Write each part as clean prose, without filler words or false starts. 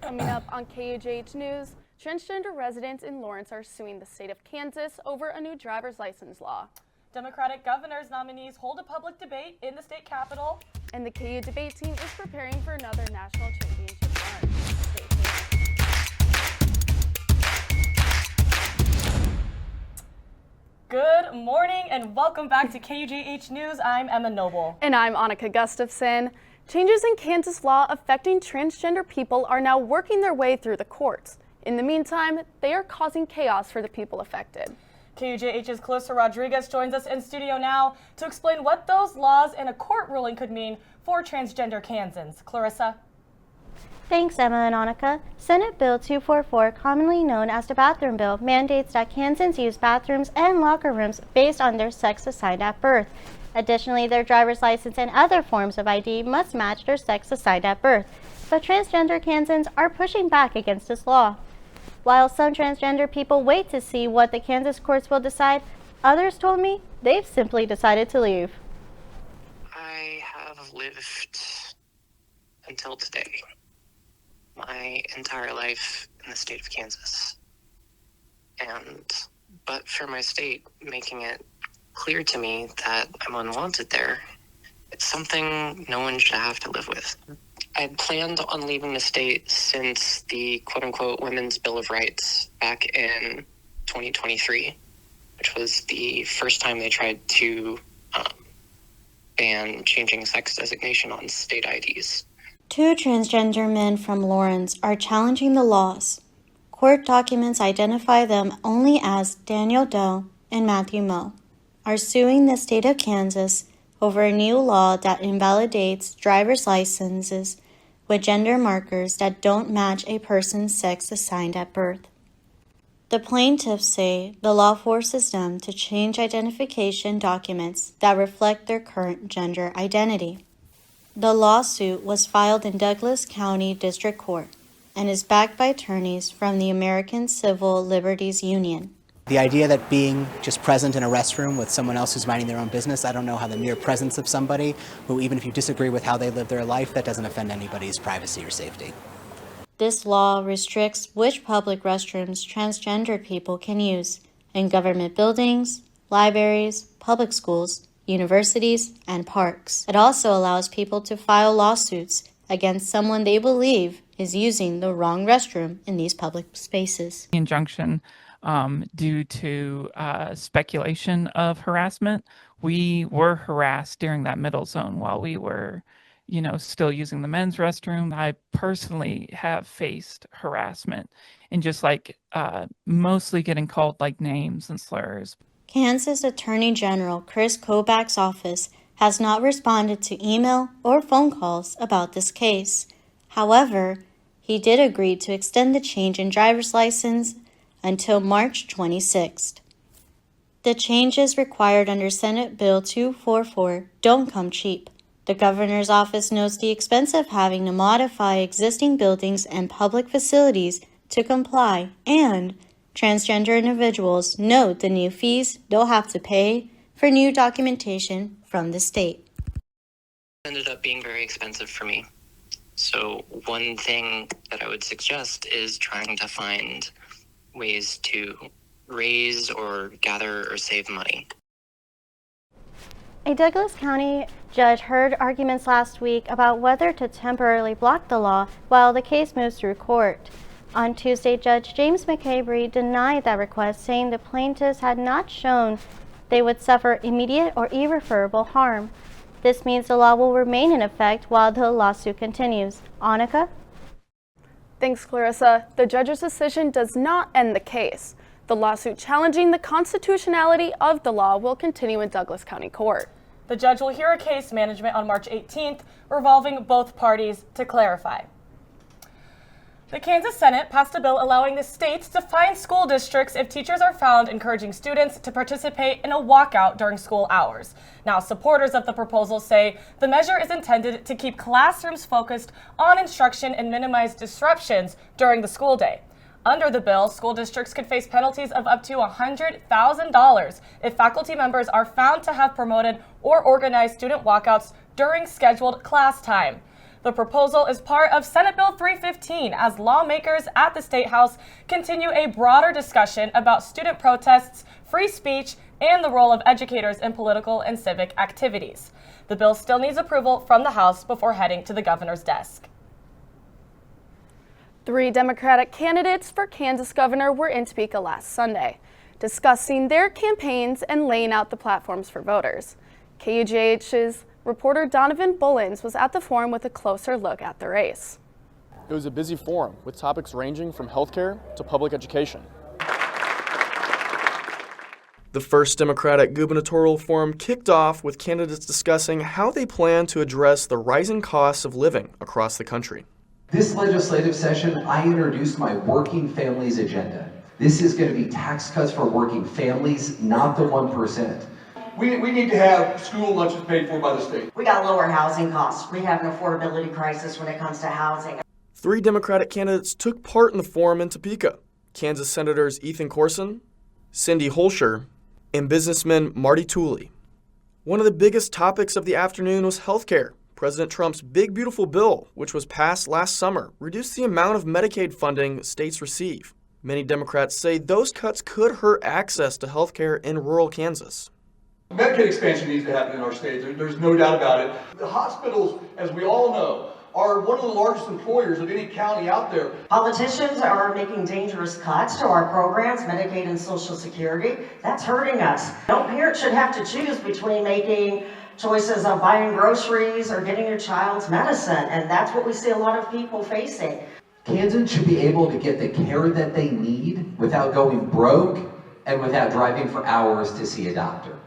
Coming up on KUJH News, transgender residents in Lawrence are suing the state of Kansas over a new driver's license law. Democratic governor's nominees hold a public debate in the state capitol. And the KU debate team is preparing for another national championship run. Stay tuned. Good morning and welcome back to KUJH News. I'm Emma Noble. And I'm Annika Gustafson. Changes in Kansas law affecting transgender people are now working their way through the courts. In the meantime, they are causing chaos for the people affected. KUJH's Clarissa Rodriguez joins us in studio now to explain what those laws and a court ruling could mean for transgender Kansans. Clarissa. Thanks, Emma and Annika. Senate Bill 244, commonly known as the Bathroom Bill, mandates that Kansans use bathrooms and locker rooms based on their sex assigned at birth. Additionally, their driver's license and other forms of ID must match their sex assigned at birth. But transgender Kansans are pushing back against this law. While some transgender people wait to see what the Kansas courts will decide, others told me they've simply decided to leave. I have lived until today my entire life in the state of Kansas. But for my state making it clear to me that I'm unwanted there, it's something no one should have to live with. I had planned on leaving the state since the quote-unquote Women's Bill of Rights back in 2023, which was the first time they tried to ban changing sex designation on state IDs. Two transgender men from Lawrence are challenging the laws. Court documents identify them only as Daniel Doe and Matthew Moe, are suing the state of Kansas over a new law that invalidates driver's licenses with gender markers that don't match a person's sex assigned at birth. The plaintiffs say the law forces them to change identification documents that reflect their current gender identity. The lawsuit was filed in Douglas County District Court and is backed by attorneys from the American Civil Liberties Union. The idea that being just present in a restroom with someone else who's minding their own business, I don't know how the mere presence of somebody who, even if you disagree with how they live their life, that doesn't offend anybody's privacy or safety. This law restricts which public restrooms transgendered people can use in government buildings, libraries, public schools, universities, and parks. It also allows people to file lawsuits against someone they believe is using the wrong restroom in these public spaces. Injunction due to speculation of harassment. We were harassed during that middle zone while we were, still using the men's restroom. I personally have faced harassment and just mostly getting called names and slurs. Kansas Attorney General Chris Kobach's office has not responded to email or phone calls about this case. However, he did agree to extend the change in driver's license until March 26th. The changes required under Senate Bill 244 don't come cheap. The governor's office notes the expense of having to modify existing buildings and public facilities to comply, and transgender individuals note the new fees they'll have to pay for new documentation from the state. It ended up being very expensive for me. So one thing that I would suggest is trying to find ways to raise or gather or save money. A Douglas County judge heard arguments last week about whether to temporarily block the law while the case moves through court. On Tuesday, Judge James McCabery denied that request, saying the plaintiffs had not shown they would suffer immediate or irreparable harm. This means the law will remain in effect while the lawsuit continues. Annika? Thanks, Clarissa. The judge's decision does not end the case. The lawsuit challenging the constitutionality of the law will continue in Douglas County Court. The judge will hear a case management on March 18th revolving both parties to clarify. The Kansas Senate passed a bill allowing the states to fine school districts if teachers are found encouraging students to participate in a walkout during school hours. Now, supporters of the proposal say the measure is intended to keep classrooms focused on instruction and minimize disruptions during the school day. Under the bill, school districts could face penalties of up to $100,000 if faculty members are found to have promoted or organized student walkouts during scheduled class time. The proposal is part of Senate Bill 315 as lawmakers at the State House continue a broader discussion about student protests, free speech, and the role of educators in political and civic activities. The bill still needs approval from the House before heading to the governor's desk. 3 Democratic candidates for Kansas governor were in Topeka last Sunday, discussing their campaigns and laying out the platforms for voters. KUJH's reporter Donovan Bullins was at the forum with a closer look at the race. It was a busy forum with topics ranging from healthcare to public education. The first Democratic gubernatorial forum kicked off with candidates discussing how they plan to address the rising costs of living across the country. This legislative session, I introduced my Working Families Agenda. This is going to be tax cuts for working families, not the 1%. We need to have school lunches paid for by the state. We got lower housing costs. We have an affordability crisis when it comes to housing. 3 Democratic candidates took part in the forum in Topeka. Kansas Senators Ethan Corson, Cindy Holscher, and businessman Marty Tooley. One of the biggest topics of the afternoon was healthcare. President Trump's Big Beautiful Bill, which was passed last summer, reduced the amount of Medicaid funding states receive. Many Democrats say those cuts could hurt access to healthcare in rural Kansas. Medicaid expansion needs to happen in our state. There's no doubt about it. The hospitals, as we all know, are one of the largest employers of any county out there. Politicians are making dangerous cuts to our programs, Medicaid and Social Security. That's hurting us. No parent should have to choose between making choices of buying groceries or getting your child's medicine, and that's what we see a lot of people facing. Kansans should be able to get the care that they need without going broke and without driving for hours to see a doctor.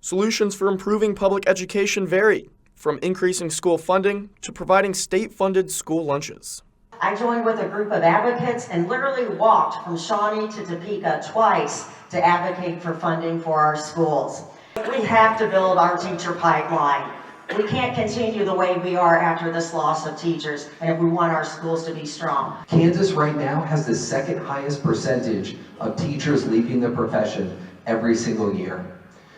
Solutions for improving public education vary, from increasing school funding to providing state-funded school lunches. I joined with a group of advocates and literally walked from Shawnee to Topeka twice to advocate for funding for our schools. We have to build our teacher pipeline. We can't continue the way we are after this loss of teachers, and if we want our schools to be strong. Kansas right now has the second highest percentage of teachers leaving the profession every single year.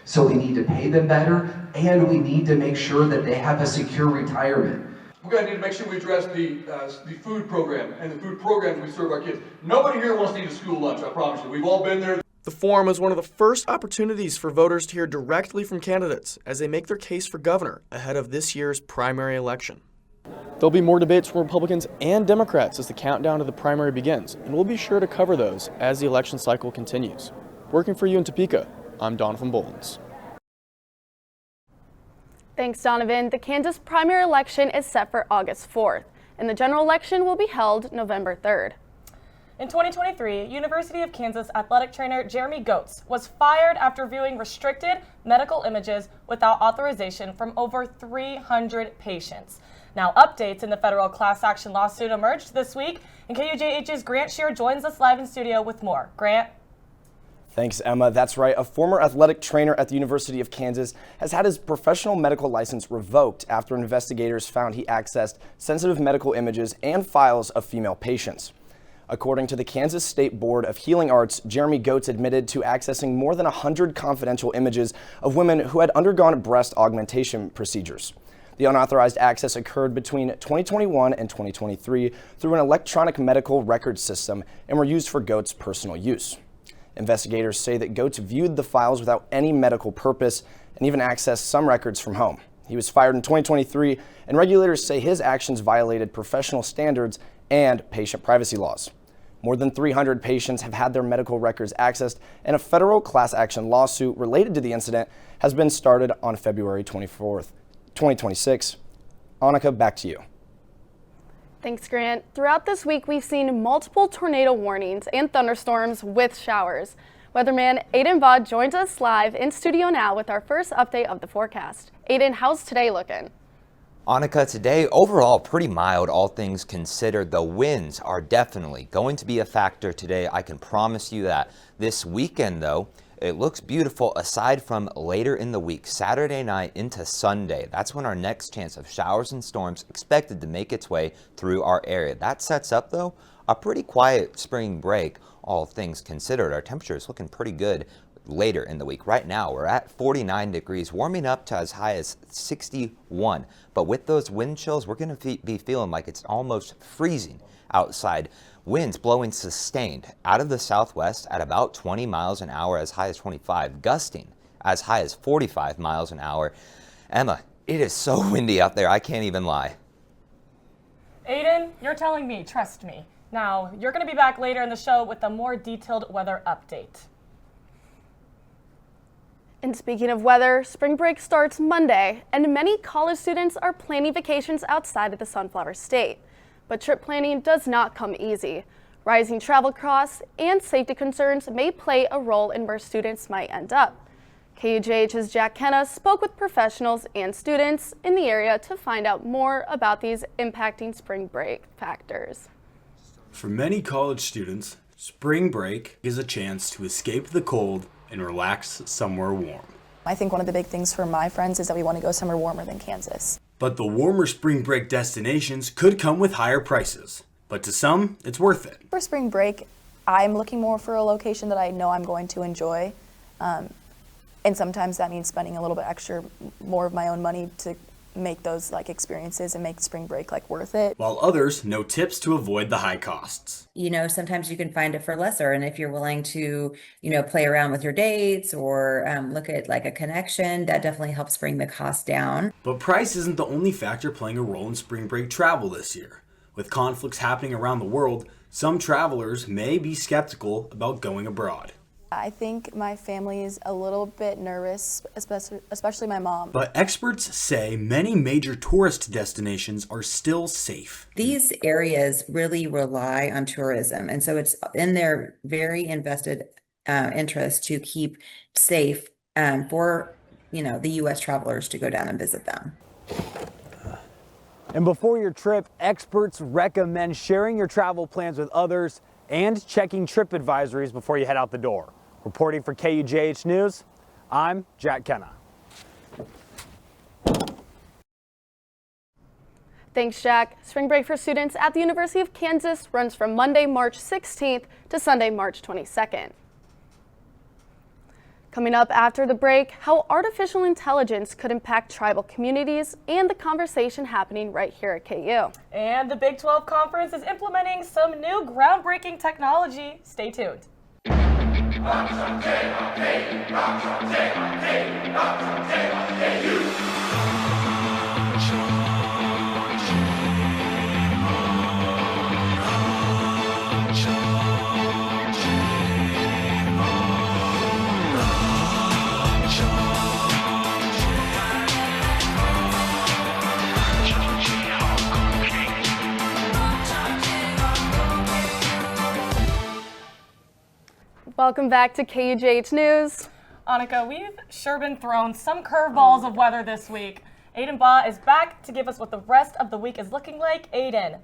So we need to pay them better, and we need to make sure that they have a secure retirement. We're going to need to make sure we address the food program and the food programs we serve our kids. Nobody here wants to eat a school lunch, I promise you. We've all been there. The forum is one of the first opportunities for voters to hear directly from candidates as they make their case for governor ahead of this year's primary election. There'll be more debates from Republicans and Democrats as the countdown to the primary begins, and we'll be sure to cover those as the election cycle continues. Working for you in Topeka, I'm Donovan Bullins. Thanks, Donovan. The Kansas primary election is set for August 4th, and the general election will be held November 3rd. In 2023, University of Kansas athletic trainer Jeremy Goetz was fired after viewing restricted medical images without authorization from over 300 patients. Now, updates in the federal class action lawsuit emerged this week, and KUJH's Grant Shear joins us live in studio with more. Grant? Thanks, Emma. That's right. A former athletic trainer at the University of Kansas has had his professional medical license revoked after investigators found he accessed sensitive medical images and files of female patients. According to the Kansas State Board of Healing Arts, Jeremy Goetz admitted to accessing more than 100 confidential images of women who had undergone breast augmentation procedures. The unauthorized access occurred between 2021 and 2023 through an electronic medical record system and were used for Goetz's personal use. Investigators say that Goetz viewed the files without any medical purpose and even accessed some records from home. He was fired in 2023, and regulators say his actions violated professional standards and patient privacy laws. More than 300 patients have had their medical records accessed, and a federal class action lawsuit related to the incident has been started on February 24th, 2026. Annika, back to you. Thanks, Grant. Throughout this week, we've seen multiple tornado warnings and thunderstorms with showers. Weatherman Aiden Vaught joins us live in studio now with our first update of the forecast. Aiden, how's today looking? Annika, today overall pretty mild, all things considered. The winds are definitely going to be a factor today. I can promise you that. This weekend, though, it looks beautiful aside from later in the week, Saturday night into Sunday. That's when our next chance of showers and storms expected to make its way through our area. That sets up, though, a pretty quiet spring break, all things considered. Our temperature is looking pretty good. later in the week. Right now, we're at 49 degrees, warming up to as high as 61. But with those wind chills, we're going to be feeling like it's almost freezing outside. Winds blowing sustained out of the southwest at about 20 miles an hour, as high as 25, gusting as high as 45 miles an hour. Emma, it is so windy out there, I can't even lie. Aiden, you're telling me, trust me. Now, you're going to be back later in the show with a more detailed weather update. And speaking of weather, spring break starts Monday, and many college students are planning vacations outside of the Sunflower State. But trip planning does not come easy. Rising travel costs and safety concerns may play a role in where students might end up. KUJH's Jack Kenna spoke with professionals and students in the area to find out more about these impacting spring break factors. For many college students, spring break is a chance to escape the cold and relax somewhere warm. I think one of the big things for my friends is that we want to go somewhere warmer than Kansas. But the warmer spring break destinations could come with higher prices. But to some, it's worth it. For spring break, I'm looking more for a location that I know I'm going to enjoy. And sometimes that means spending a little bit extra, more of my own money to make those experiences and make spring break worth it. While others know tips to avoid the high costs. Sometimes you can find it for lesser, and if you're willing to, play around with your dates or look at a connection, that definitely helps bring the cost down. But price isn't the only factor playing a role in spring break travel this year. With conflicts happening around the world, some travelers may be skeptical about going abroad. I think my family is a little bit nervous, especially my mom. But experts say many major tourist destinations are still safe. These areas really rely on tourism, and so it's in their very invested interest to keep safe for the U.S. travelers to go down and visit them. And before your trip, experts recommend sharing your travel plans with others and checking trip advisories before you head out the door. Reporting for KUJH News, I'm Jack Kenna. Thanks, Jack. Spring break for students at the University of Kansas runs from Monday, March 16th to Sunday, March 22nd. Coming up after the break, how artificial intelligence could impact tribal communities and the conversation happening right here at KU. And the Big 12 Conference is implementing some new groundbreaking technology. Stay tuned. Welcome back to KUJH News. Annika, we've sure been thrown some curveballs of weather this week. Aiden Baugh is back to give us what the rest of the week is looking like. Aiden.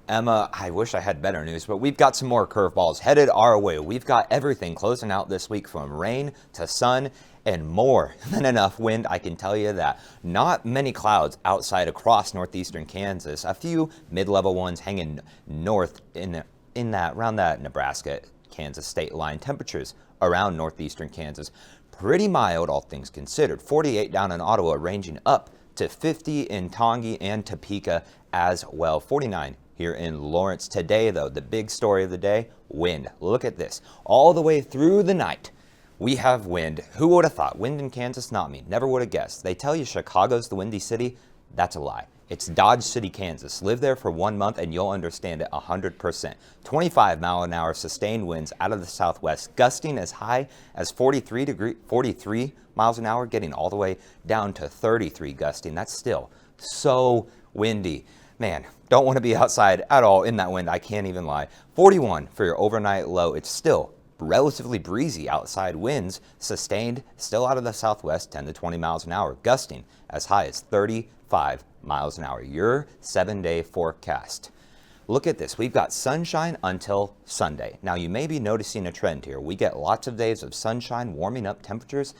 Emma, I wish I had better news, but we've got some more curveballs headed our way. We've got everything closing out this week, from rain to sun and more than enough wind. I can tell you that. Not many clouds outside across northeastern Kansas. A few mid-level ones hanging north around that Nebraska Kansas state line. Temperatures around northeastern Kansas pretty mild, all things considered. 48 down in Ottawa, ranging up to 50 in Tongi and Topeka as well. 49 here in Lawrence. Today, though, the big story of the day, wind. Look at this. All the way through the night, we have wind. Who would have thought? Wind in Kansas? Not me. Never would have guessed. They tell you Chicago's the windy city. That's a lie. It's Dodge City, Kansas. Live there for 1 month and you'll understand it 100%. 25 mile an hour sustained winds out of the southwest, gusting as high as 43 miles an hour, getting all the way down to 33 gusting. That's still so windy. Man, don't want to be outside at all in that wind. I can't even lie. 41 for your overnight low. It's still relatively breezy outside. Winds sustained still out of the southwest, 10 to 20 miles an hour, gusting as high as 35 miles an hour. Your 7-day forecast. Look at this. We've got sunshine until Sunday. Now, you may be noticing a trend here. We get lots of days of sunshine, warming up temperatures,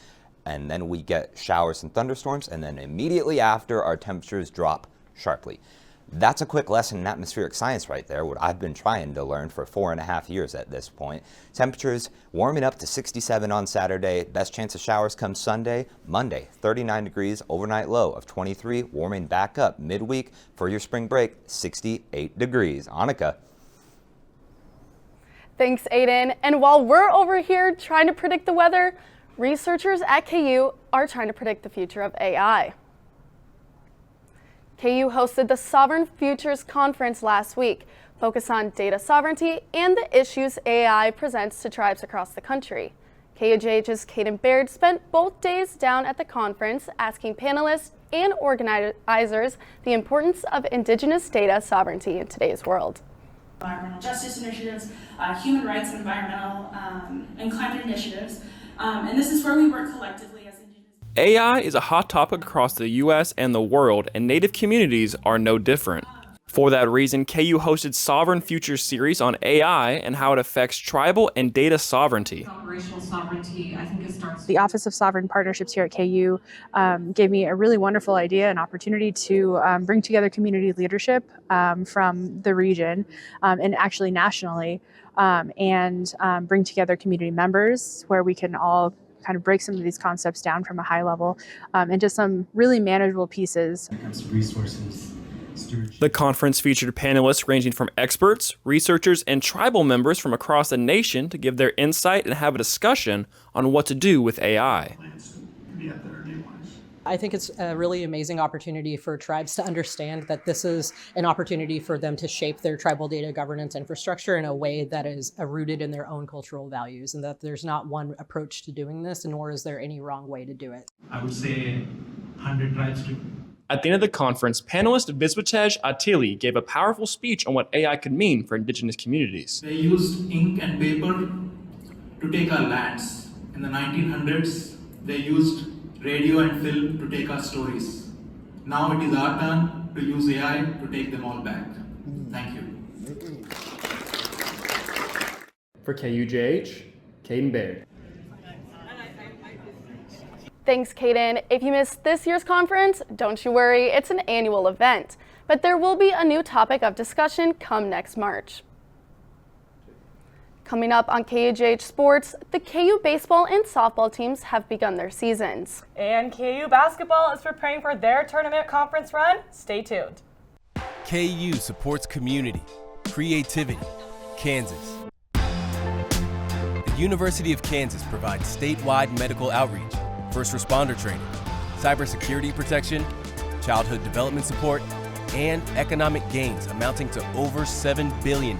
and then we get showers and thunderstorms, and then immediately after, our temperatures drop sharply. That's a quick lesson in atmospheric science right there, what I've been trying to learn for 4.5 years at this point. Temperatures warming up to 67 on Saturday. Best chance of showers come Sunday. Monday, 39 degrees, overnight low of 23, warming back up midweek for your spring break, 68 degrees. Annika. Thanks, Aiden. And while we're over here trying to predict the weather, researchers at KU are trying to predict the future of AI. KU hosted the Sovereign Futures Conference last week, focused on data sovereignty and the issues AI presents to tribes across the country. KUJH's Kaden Baird spent both days down at the conference asking panelists and organizers the importance of Indigenous data sovereignty in today's world. Environmental justice initiatives, human rights and environmental and climate initiatives, and this is where we work collectively as Indigenous. AI is a hot topic across the U.S. and the world, and Native communities are no different. For that reason, KU hosted Sovereign Futures series on AI and how it affects tribal and data sovereignty. Operational sovereignty, I think it starts. The Office of Sovereign Partnerships here at KU gave me a really wonderful idea and opportunity to bring together community leadership from the region and actually nationally, and bring together community members where we can all kind of break some of these concepts down from a high level into some really manageable pieces. When it comes to resources, the conference featured panelists ranging from experts, researchers, and tribal members from across the nation to give their insight and have a discussion on what to do with AI. I think it's a really amazing opportunity for tribes to understand that this is an opportunity for them to shape their tribal data governance infrastructure in a way that is rooted in their own cultural values, and that there's not one approach to doing this, nor is there any wrong way to do it. I would say 100 tribes to. At the end of the conference, panelist Viswatej Attili gave a powerful speech on what AI could mean for Indigenous communities. They used ink and paper to take our lands. In the 1900s, they used radio and film to take our stories. Now it is our turn to use AI to take them all back. Thank you. For KUJH, Kaden Baird. Thanks, Kaden. If you missed this year's conference, don't you worry, it's an annual event. But there will be a new topic of discussion come next March. Coming up on KUJH Sports, the KU baseball and softball teams have begun their seasons. And KU basketball is preparing for their tournament conference run. Stay tuned. KU supports community, creativity, Kansas. The University of Kansas provides statewide medical outreach, first responder training, cybersecurity protection, childhood development support, and economic gains amounting to over $7 billion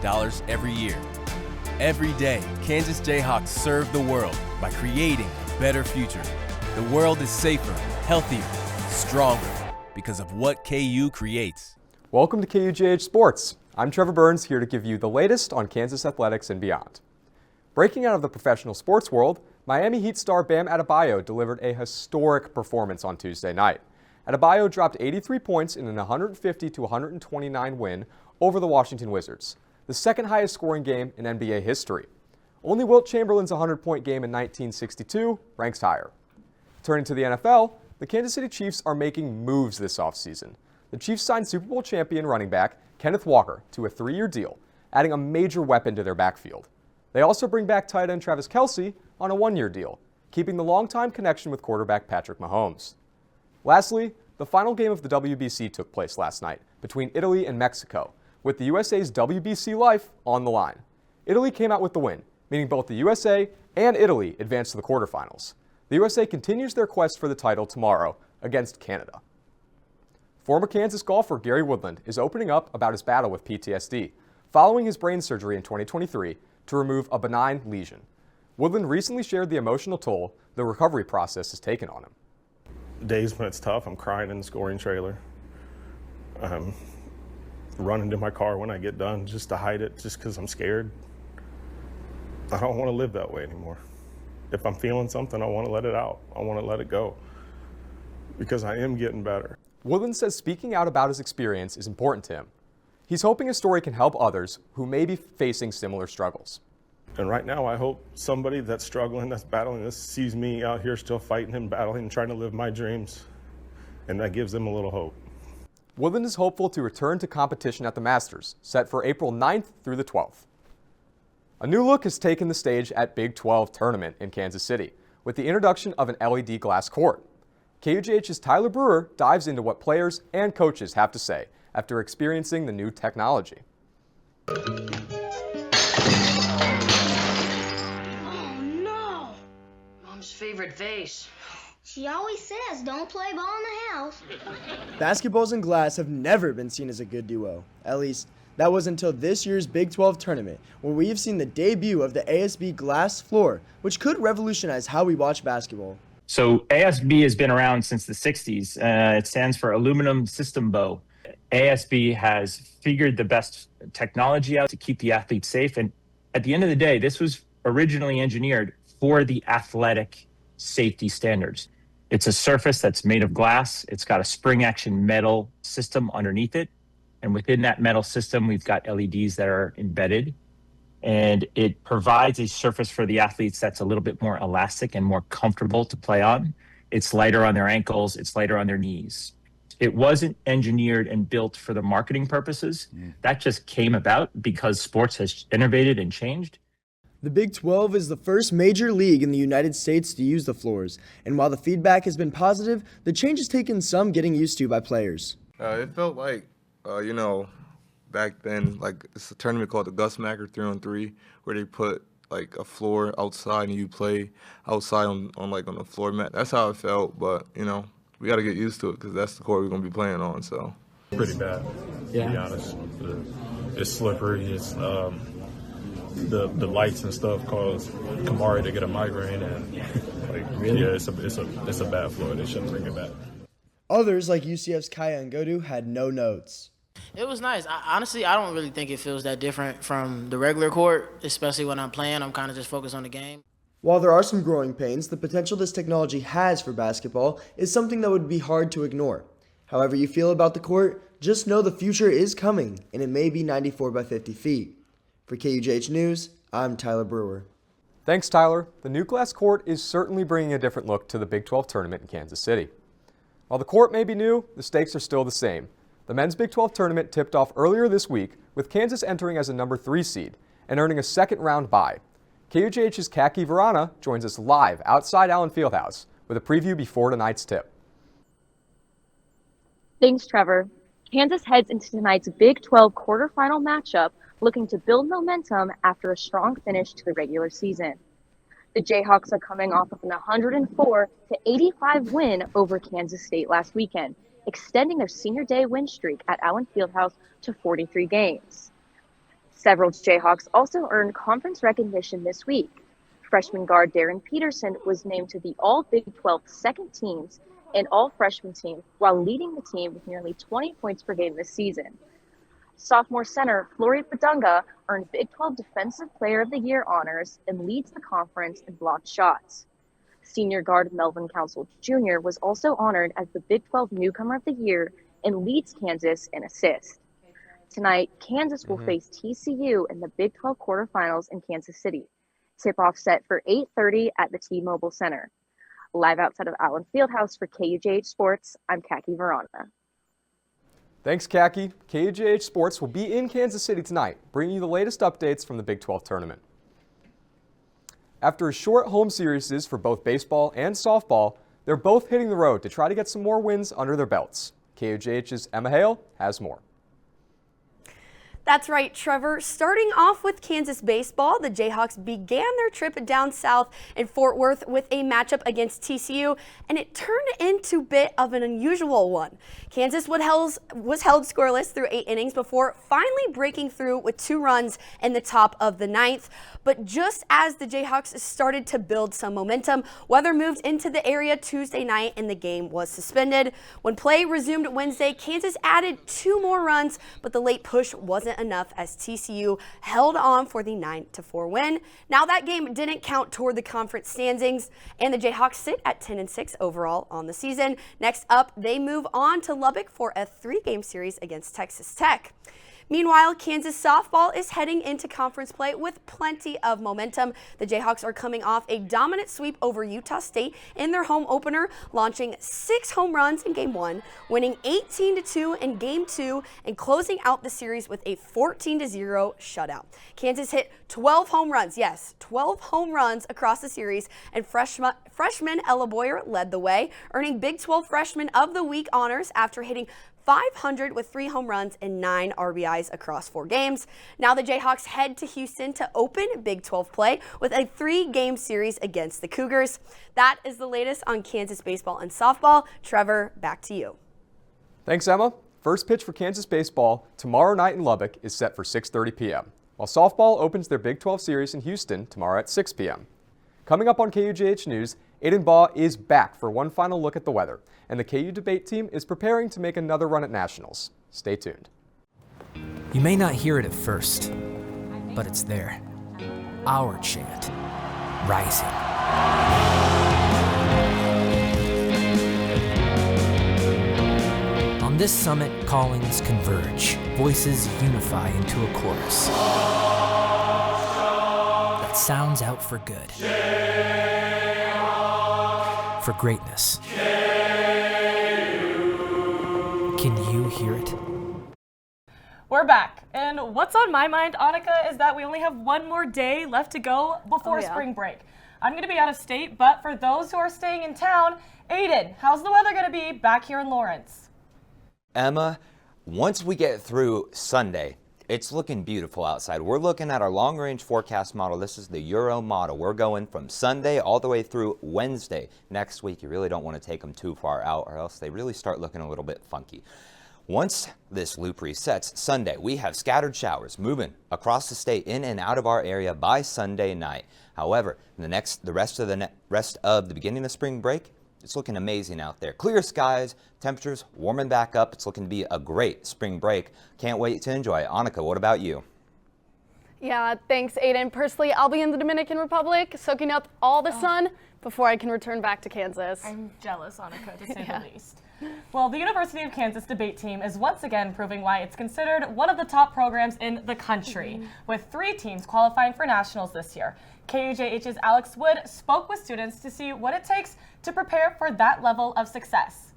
every year. Every day, Kansas Jayhawks serve the world by creating a better future. The world is safer, healthier, stronger because of what KU creates. Welcome to KUJH Sports. I'm Trevor Burns, here to give you the latest on Kansas athletics and beyond. Breaking out of the professional sports world, Miami Heat star Bam Adebayo delivered a historic performance on Tuesday night. Adebayo dropped 83 points in an 150-129 win over the Washington Wizards, the second highest scoring game in NBA history. Only Wilt Chamberlain's 100-point game in 1962 ranks higher. Turning to the NFL, the Kansas City Chiefs are making moves this offseason. The Chiefs signed Super Bowl champion running back Kenneth Walker to a 3-year deal, adding a major weapon to their backfield. They also bring back tight end Travis Kelce on a 1-year deal, keeping the longtime connection with quarterback Patrick Mahomes. Lastly, the final game of the WBC took place last night between Italy and Mexico, with the USA's WBC life on the line. Italy came out with the win, meaning both the USA and Italy advanced to the quarterfinals. The USA continues their quest for the title tomorrow against Canada. Former Kansas golfer Gary Woodland is opening up about his battle with PTSD, following his brain surgery in 2023 to remove a benign lesion. Woodland recently shared the emotional toll the recovery process has taken on him. Days when it's tough, I'm crying in the scoring trailer. Running to my car when I get done just to hide it, just because I'm scared. I don't want to live that way anymore. If I'm feeling something, I want to let it out. I want to let it go because I am getting better. Woodland says speaking out about his experience is important to him. He's hoping his story can help others who may be facing similar struggles. And right now, I hope somebody that's struggling, that's battling this, sees me out here still fighting and battling and trying to live my dreams, and that gives them a little hope. Woodland is hopeful to return to competition at the Masters, set for April 9th through the 12th. A new look has taken the stage at Big 12 tournament in Kansas City, with the introduction of an LED glass court. KUJH's Tyler Brewer dives into what players and coaches have to say after experiencing the new technology. Oh no! Mom's favorite vase. She always says don't play ball in the house. Basketballs and glass have never been seen as a good duo. At least, that was until this year's Big 12 tournament, where we have seen the debut of the ASB glass floor, which could revolutionize how we watch basketball. So ASB has been around since the 60s. It stands for Aluminum System Bow. ASB has figured the best technology out to keep the athletes safe. And at the end of the day, this was originally engineered for the athletic safety standards. It's a surface that's made of glass. It's got a spring action metal system underneath it. And within that metal system, we've got LEDs that are embedded. And it provides a surface for the athletes that's a little bit more elastic and more comfortable to play on. It's lighter on their ankles. It's lighter on their knees. It wasn't engineered and built for the marketing purposes. That just came about because sports has innovated and changed. The Big 12 is the first major league in the United States to use the floors, and while the feedback has been positive, the change has taken some getting used to by players. It felt like, back then, like it's a tournament called the Gus Macker 3-on-3, where they put like a floor outside and you play outside on the floor mat. That's how it felt, but we got to get used to it because that's the court we're gonna be playing on. So pretty bad, to be honest. It's slippery. It's the lights and stuff cause Kamari to get a migraine, and yeah, it's a bad floor. They shouldn't bring it back. Others, like UCF's Kaya Ngodu, had no notes. It was nice. Honestly, I don't really think it feels that different from the regular court, especially when I'm playing. I'm kind of just focused on the game. While there are some growing pains, the potential this technology has for basketball is something that would be hard to ignore. However you feel about the court, just know the future is coming, and it may be 94 by 50 feet. For KUJH News, I'm Tyler Brewer. Thanks, Tyler. The new glass court is certainly bringing a different look to the Big 12 tournament in Kansas City. While the court may be new, the stakes are still the same. The men's Big 12 tournament tipped off earlier this week, with Kansas entering as a number 3 seed and earning a second-round bye. KUJH's Kaki Varana joins us live outside Allen Fieldhouse with a preview before tonight's tip. Thanks, Trevor. Kansas heads into tonight's Big 12 quarterfinal matchup, looking to build momentum after a strong finish to the regular season. The Jayhawks are coming off of an 104-85 win over Kansas State last weekend, extending their senior day win streak at Allen Fieldhouse to 43 games. Several Jayhawks also earned conference recognition this week. Freshman guard Darren Peterson was named to the All-Big 12 second teams and all-freshman team while leading the team with nearly 20 points per game this season. Sophomore center Flory Padunga earned Big 12 Defensive Player of the Year honors and leads the conference in blocked shots. Senior guard Melvin Council Jr. was also honored as the Big 12 Newcomer of the Year and leads Kansas in assists. Tonight, Kansas will face TCU in the Big 12 quarterfinals in Kansas City. Tip-off set for 8:30 at the T-Mobile Center. Live outside of Allen Fieldhouse for KUJH Sports, I'm Kaki Varana. Thanks, Kaki. KUJH Sports will be in Kansas City tonight, bringing you the latest updates from the Big 12 tournament. After a short home series for both baseball and softball, they're both hitting the road to try to get some more wins under their belts. KUJH's Emma Hale has more. That's right, Trevor. Starting off with Kansas baseball, the Jayhawks began their trip down south in Fort Worth with a matchup against TCU, and it turned into a bit of an unusual one. Kansas was held scoreless through 8 innings before finally breaking through with 2 runs in the top of the 9th. But just as the Jayhawks started to build some momentum, weather moved into the area Tuesday night and the game was suspended. When play resumed Wednesday, Kansas added 2 more runs, but the late push wasn't enough as TCU held on for the 9-4 win. Now that game didn't count toward the conference standings, and the Jayhawks sit at 10-6 overall on the season. Next up, they move on to Lubbock for a 3-game series against Texas Tech. Meanwhile, Kansas softball is heading into conference play with plenty of momentum. The Jayhawks are coming off a dominant sweep over Utah State in their home opener, launching 6 home runs in Game 1, winning 18-2 in Game 2, and closing out the series with a 14-0 shutout. Kansas hit 12 home runs, yes, 12 home runs across the series, and freshman Ella Boyer led the way, earning Big 12 Freshman of the Week honors after hitting .500 with 3 home runs and 9 RBIs across 4 games. Now the Jayhawks head to Houston to open Big 12 play with a 3-game series against the Cougars. That is the latest on Kansas baseball and softball. Trevor, back to you. Thanks, Emma. First pitch for Kansas baseball tomorrow night in Lubbock is set for 6:30 p.m., while softball opens their Big 12 series in Houston tomorrow at 6 p.m. Coming up on KUJH News, Aiden Baugh is back for one final look at the weather, and the KU debate team is preparing to make another run at nationals. Stay tuned. You may not hear it at first, but it's there. Our chant, rising. On this summit, callings converge, voices unify into a chorus that sounds out for good. For greatness. Can you hear it? We're back, and what's on my mind, Annika, is that we only have one more day left to go before spring break. I'm going to be out of state, but for those who are staying in town, Aiden, how's the weather going to be back here in Lawrence? Emma, once we get through Sunday, it's looking beautiful outside. We're looking at our long-range forecast model. This is the Euro model. We're going from Sunday all the way through Wednesday. Next week, you really don't want to take them too far out or else they really start looking a little bit funky. Once this loop resets, Sunday, we have scattered showers moving across the state in and out of our area by Sunday night. However, the rest of the beginning of spring break, it's looking amazing out there. Clear skies, temperatures warming back up. It's looking to be a great spring break. Can't wait to enjoy it. Annika, what about you? Yeah, thanks, Aiden. Personally, I'll be in the Dominican Republic, soaking up all the sun before I can return back to Kansas. I'm jealous, Annika, to say the least. Well, the University of Kansas debate team is once again proving why it's considered one of the top programs in the country, with 3 teams qualifying for nationals this year. KUJH's Alex Wood spoke with students to see what it takes to prepare for that level of success.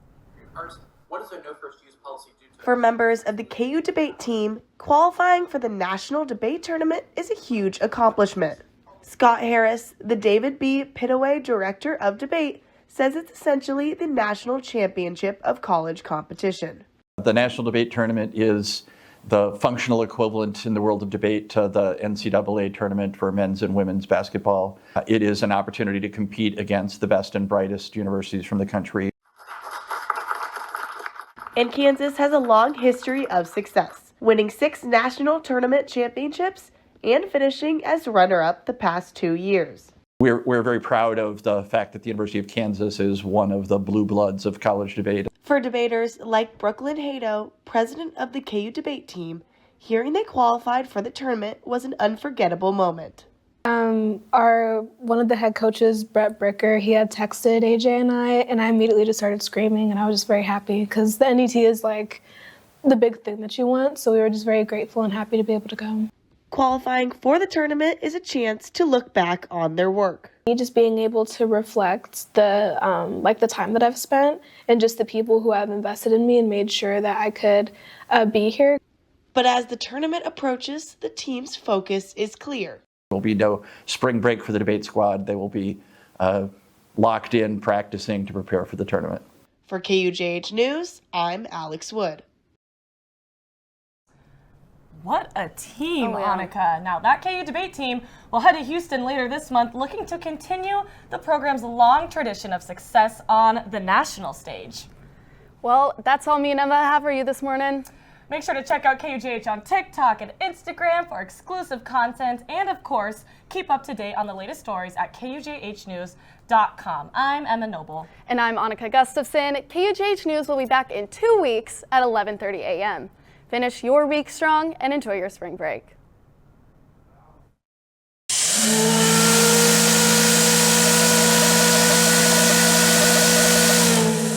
What does a no first use policy do to For members of the KU debate team, qualifying for the National Debate Tournament is a huge accomplishment. Scott Harris, the David B. Pittaway Director of Debate, says it's essentially the national championship of college competition. The National Debate Tournament is the functional equivalent in the world of debate to the NCAA tournament for men's and women's basketball. It is an opportunity to compete against the best and brightest universities from the country. And Kansas has a long history of success, winning 6 national tournament championships and finishing as runner-up the past 2 years. We're very proud of the fact that the University of Kansas is one of the blue bloods of college debate. For debaters like Brooklyn Hato, president of the KU debate team, hearing they qualified for the tournament was an unforgettable moment. One of the head coaches, Brett Bricker, he had texted AJ and I immediately just started screaming, and I was just very happy because the NET is like the big thing that you want, so we were just very grateful and happy to be able to go. Qualifying for the tournament is a chance to look back on their work. Just being able to reflect the time that I've spent and just the people who have invested in me and made sure that I could be here. But as the tournament approaches, the team's focus is clear. There will be no spring break for the debate squad. They will be locked in practicing to prepare for the tournament. For KUJH News, I'm Alex Wood. What a team, Annika. Now, that KU debate team will head to Houston later this month, looking to continue the program's long tradition of success on the national stage. Well, that's all me and Emma have for you this morning. Make sure to check out KUJH on TikTok and Instagram for exclusive content, and of course, keep up to date on the latest stories at KUJHnews.com. I'm Emma Noble. And I'm Annika Gustafson. KUJH News will be back in 2 weeks at 11:30 a.m. Finish your week strong and enjoy your spring break.